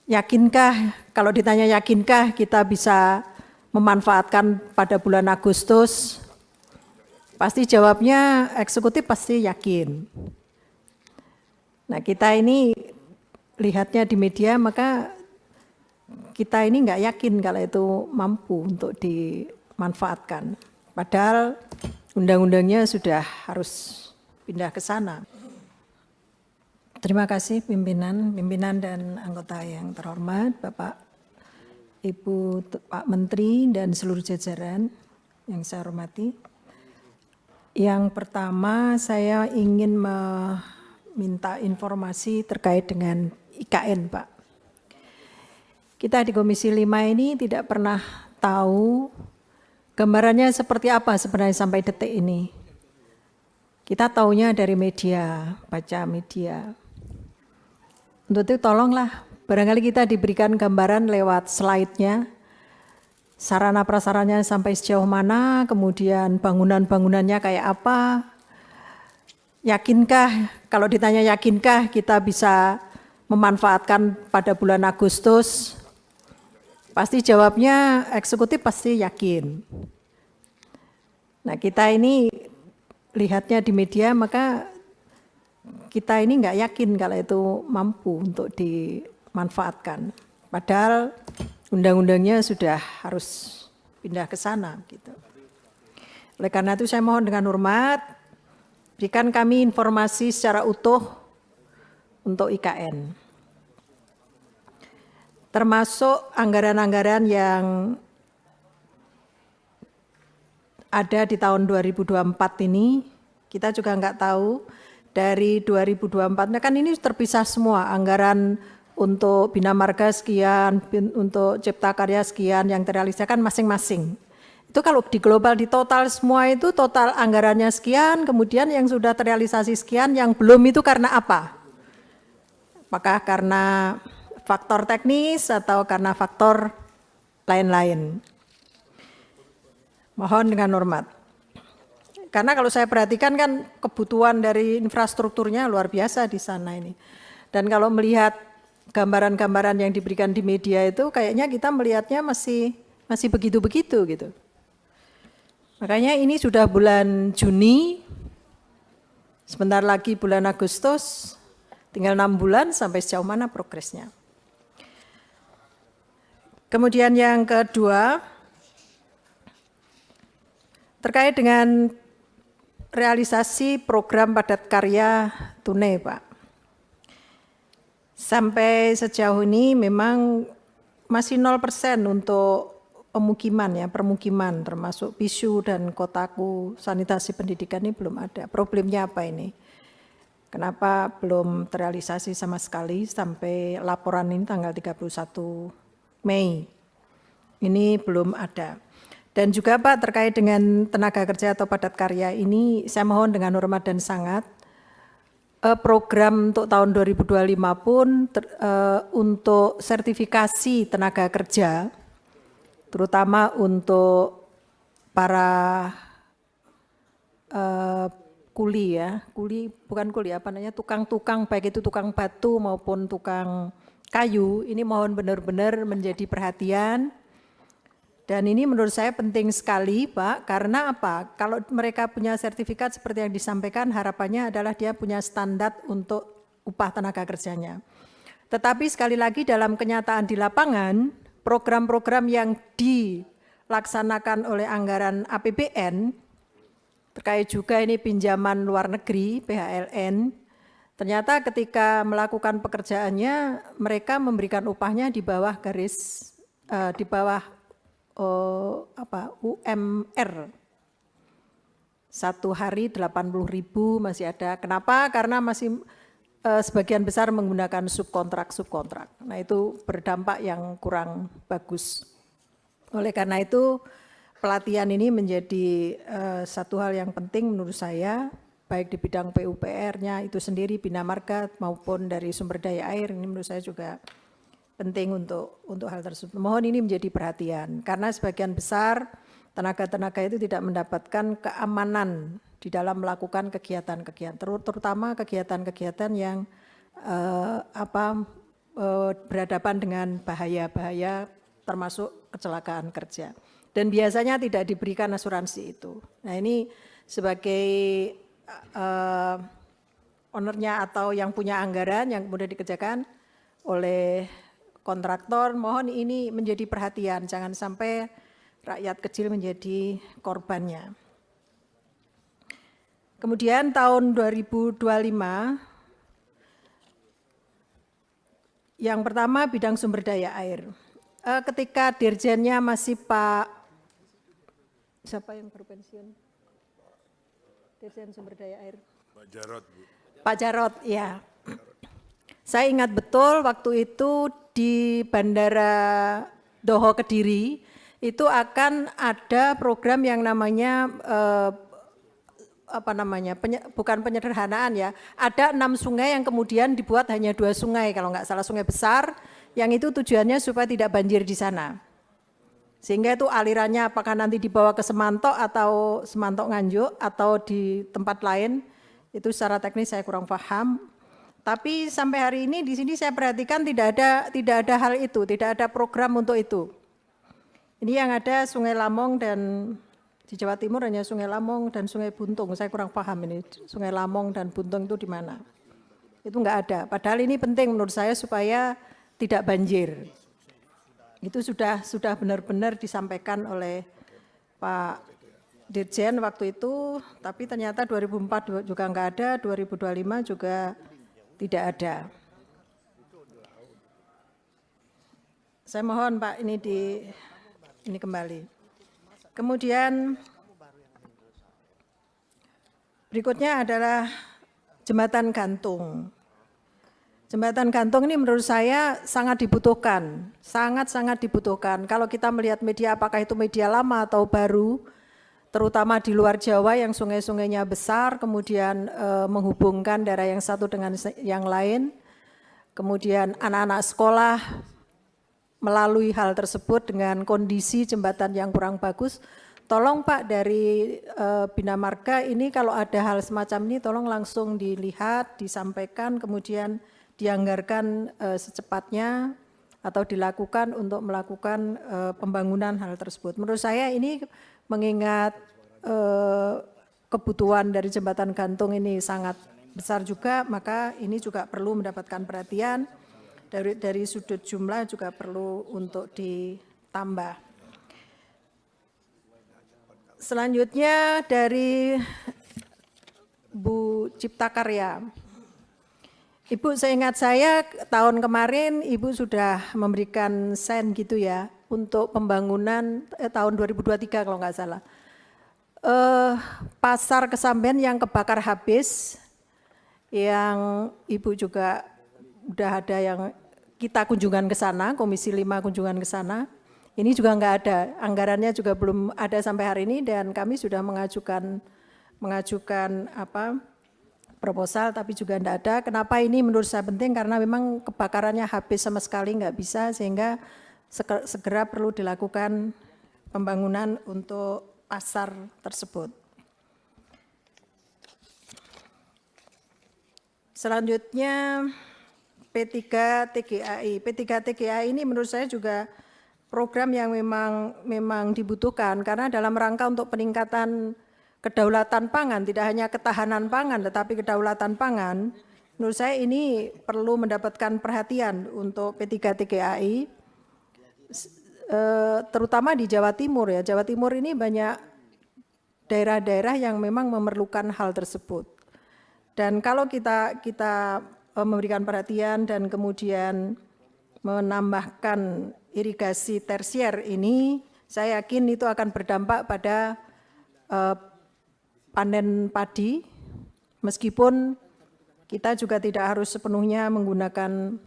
Yakinkah, kalau ditanya yakinkah kita bisa memanfaatkan pada bulan Agustus? Pasti jawabnya eksekutif pasti yakin. Nah kita ini lihatnya di media, maka kita ini nggak yakin kalau itu mampu untuk dimanfaatkan. Padahal undang-undangnya sudah harus pindah ke sana. Terima kasih pimpinan dan anggota yang terhormat, Bapak, Ibu, Pak Menteri dan seluruh jajaran yang saya hormati. Yang pertama saya ingin meminta informasi terkait dengan IKN, Pak. Kita di Komisi 5 ini tidak pernah tahu gambarannya seperti apa sebenarnya sampai detik ini. Kita taunya dari media, baca media. Untuk itu tolonglah, barangkali kita diberikan gambaran lewat slide-nya, sarana prasarannya sampai sejauh mana, kemudian bangunan-bangunannya kayak apa. Yakinkah, kalau ditanya yakinkah kita bisa memanfaatkan pada bulan Agustus? Pasti jawabnya eksekutif pasti yakin. Nah kita ini lihatnya di media, maka kita ini nggak yakin kalau itu mampu untuk dimanfaatkan. Padahal undang-undangnya sudah harus pindah ke sana. Gitu. Oleh karena itu saya mohon dengan hormat, berikan kami informasi secara utuh untuk IKN. Termasuk anggaran-anggaran yang ada di tahun 2024 ini, kita juga nggak tahu dari 2024, nah kan ini terpisah semua, anggaran untuk Bina Marga sekian, untuk Cipta Karya sekian, yang terrealisasikan masing-masing. Itu kalau di global, di total semua itu total anggarannya sekian, kemudian yang sudah terrealisasi sekian, yang belum itu karena apa? Apakah karena faktor teknis atau karena faktor lain-lain? Mohon dengan hormat. Karena kalau saya perhatikan kan kebutuhan dari infrastrukturnya luar biasa di sana ini. Dan kalau melihat gambaran-gambaran yang diberikan di media itu kayaknya kita melihatnya masih begitu-begitu gitu. Makanya ini sudah bulan Juni, sebentar lagi bulan Agustus, tinggal 6 bulan sampai sejauh mana progresnya. Kemudian yang kedua, terkait dengan realisasi program padat karya tunai, Pak. Sampai sejauh ini memang masih 0% untuk pemukiman ya, permukiman termasuk Pisu dan Kotaku sanitasi pendidikan ini belum ada. Problemnya apa ini? Kenapa belum terrealisasi sama sekali sampai laporan ini tanggal 31 Mei? Ini belum ada. Dan juga Pak terkait dengan tenaga kerja atau padat karya ini saya mohon dengan hormat dan sangat program untuk tahun 2025 pun untuk sertifikasi tenaga kerja terutama untuk para kuli ya, tukang-tukang baik itu tukang batu maupun tukang kayu ini mohon benar-benar menjadi perhatian. Dan ini menurut saya penting sekali Pak, karena apa? Kalau mereka punya sertifikat seperti yang disampaikan, harapannya adalah dia punya standar untuk upah tenaga kerjanya. Tetapi sekali lagi dalam kenyataan di lapangan, program-program yang dilaksanakan oleh anggaran APBN, terkait juga ini pinjaman luar negeri, PHLN, ternyata ketika melakukan pekerjaannya, mereka memberikan upahnya di bawah garis, di bawah UMR. Satu hari 80.000 masih ada. Kenapa? Karena masih sebagian besar menggunakan subkontrak. Nah itu berdampak yang kurang bagus. Oleh karena itu pelatihan ini menjadi satu hal yang penting menurut saya, baik di bidang PUPR-nya itu sendiri, Bina Marga maupun dari sumber daya air, ini menurut saya juga penting untuk hal tersebut. Mohon ini menjadi perhatian, karena sebagian besar tenaga-tenaga itu tidak mendapatkan keamanan di dalam melakukan kegiatan-kegiatan, terutama kegiatan-kegiatan yang berhadapan dengan bahaya-bahaya termasuk kecelakaan kerja. Dan biasanya tidak diberikan asuransi itu. Nah ini sebagai ownernya atau yang punya anggaran yang kemudian dikerjakan oleh kontraktor, mohon ini menjadi perhatian, jangan sampai rakyat kecil menjadi korbannya. Kemudian tahun 2025, yang pertama bidang sumber daya air. Ketika dirjennya masih Pak, siapa yang baru pensiun? Dirjen sumber daya air. Pak Jarot, Bu. Pak Jarot, ya. Saya ingat betul waktu itu di Bandara Doho Kediri, itu akan ada program yang namanya bukan penyederhanaan ya, ada 6 sungai yang kemudian dibuat hanya 2 sungai kalau nggak salah, sungai besar, yang itu tujuannya supaya tidak banjir di sana. Sehingga itu alirannya apakah nanti dibawa ke Semantok atau Semantok Nganjuk atau di tempat lain, itu secara teknis saya kurang paham. Tapi sampai hari ini di sini saya perhatikan tidak ada hal itu, tidak ada program untuk itu. Ini yang ada Sungai Lamong dan di Jawa Timur hanya Sungai Lamong dan Sungai Buntung, saya kurang paham ini Sungai Lamong dan Buntung itu di mana. Itu enggak ada, padahal ini penting menurut saya supaya tidak banjir. Itu sudah benar-benar disampaikan oleh Pak Dirjen waktu itu, tapi ternyata 2004 juga enggak ada, 2025 juga tidak ada. Saya mohon Pak ini kembali. Kemudian berikutnya adalah jembatan gantung. Jembatan gantung ini menurut saya sangat dibutuhkan, sangat-sangat dibutuhkan. Kalau kita melihat media, apakah itu media lama atau baru, terutama di luar Jawa yang sungai-sungainya besar, kemudian menghubungkan daerah yang satu dengan yang lain, kemudian anak-anak sekolah melalui hal tersebut dengan kondisi jembatan yang kurang bagus, tolong Pak dari Bina Marga ini kalau ada hal semacam ini tolong langsung dilihat, disampaikan, kemudian dianggarkan secepatnya atau dilakukan untuk melakukan pembangunan hal tersebut. Menurut saya ini mengingat kebutuhan dari jembatan gantung ini sangat besar juga, maka ini juga perlu mendapatkan perhatian. Dari sudut jumlah juga perlu untuk ditambah. Selanjutnya dari Bu Cipta Karya. Ibu, seingat saya tahun kemarin Ibu sudah memberikan sen gitu ya untuk pembangunan tahun 2023 kalau nggak salah. Pasar Kesamben yang kebakar habis, yang Ibu juga udah ada yang kita kunjungan ke sana, Komisi 5 kunjungan ke sana. Ini juga enggak ada, anggarannya juga belum ada sampai hari ini dan kami sudah mengajukan proposal tapi juga enggak ada. Kenapa ini menurut saya penting? Karena memang kebakarannya habis sama sekali enggak bisa, sehingga segera perlu dilakukan pembangunan untuk pasar tersebut. Selanjutnya P3 TGAI. P3 TGAI ini menurut saya juga program yang memang dibutuhkan karena dalam rangka untuk peningkatan kedaulatan pangan, tidak hanya ketahanan pangan tetapi kedaulatan pangan. Menurut saya ini perlu mendapatkan perhatian untuk P3 TGAI, terutama di Jawa Timur ya. Jawa Timur ini banyak daerah-daerah yang memang memerlukan hal tersebut. Dan kalau kita memberikan perhatian dan kemudian menambahkan irigasi tersier ini, saya yakin itu akan berdampak pada panen padi, meskipun kita juga tidak harus sepenuhnya menggunakan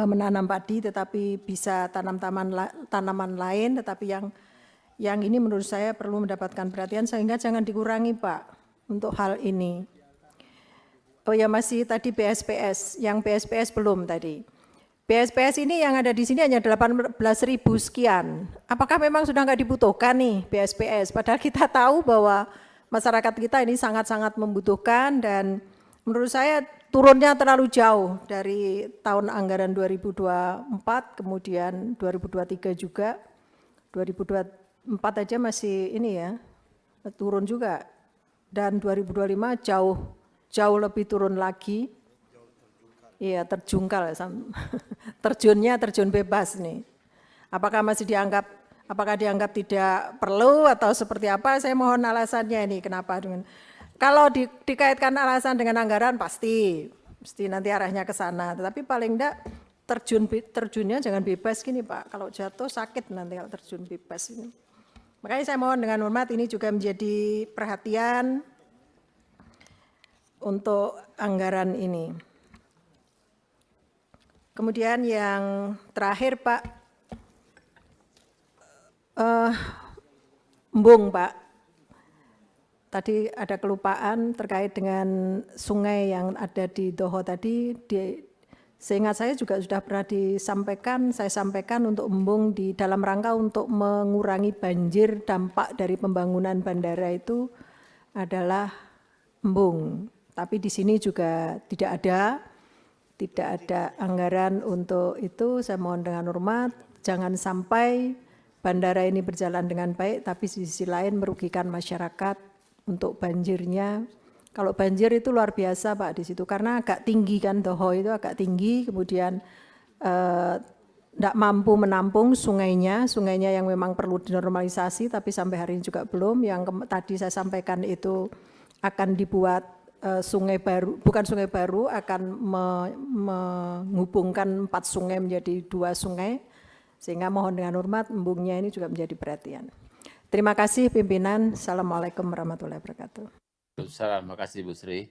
menanam padi, tetapi bisa tanaman lain, tetapi yang ini menurut saya perlu mendapatkan perhatian sehingga jangan dikurangi Pak untuk hal ini. Oh ya, masih tadi BSPS, yang BSPS belum tadi. BSPS ini yang ada di sini hanya 18.000 sekian. Apakah memang sudah nggak dibutuhkan nih BSPS? Padahal kita tahu bahwa masyarakat kita ini sangat-sangat membutuhkan dan menurut saya turunnya terlalu jauh dari tahun anggaran 2024, kemudian 2023 juga, 2024 aja masih ini ya, turun juga, dan 2025 jauh lebih turun lagi. Iya, terjungkal, terjunnya terjun bebas nih. Apakah dianggap tidak perlu atau seperti apa? Saya mohon alasannya ini kenapa dengan kalau dikaitkan alasan dengan anggaran pasti nanti arahnya ke sana. Tetapi paling enggak terjunnya jangan bebas gini Pak. Kalau jatuh sakit nanti kalau terjun bebas ini. Makanya saya mohon dengan hormat ini juga menjadi perhatian untuk anggaran ini. Kemudian yang terakhir Pak, embung Pak. Tadi ada kelupaan terkait dengan sungai yang ada di Doho tadi. Seingat saya juga sudah pernah saya sampaikan untuk embung di dalam rangka untuk mengurangi banjir, dampak dari pembangunan bandara itu adalah embung. Tapi di sini juga tidak ada anggaran untuk itu. Saya mohon dengan hormat, jangan sampai bandara ini berjalan dengan baik, tapi di sisi lain merugikan masyarakat untuk banjirnya. Kalau banjir itu luar biasa Pak di situ, karena agak tinggi kan, Doho itu agak tinggi, kemudian tidak mampu menampung sungainya yang memang perlu dinormalisasi, tapi sampai hari ini juga belum. Yang tadi saya sampaikan itu akan dibuat sungai baru, bukan sungai baru, akan menghubungkan 4 sungai menjadi 2 sungai, sehingga mohon dengan hormat embungnya ini juga menjadi perhatian. Terima kasih pimpinan. Assalamualaikum warahmatullahi wabarakatuh. Terima kasih Bu Sri.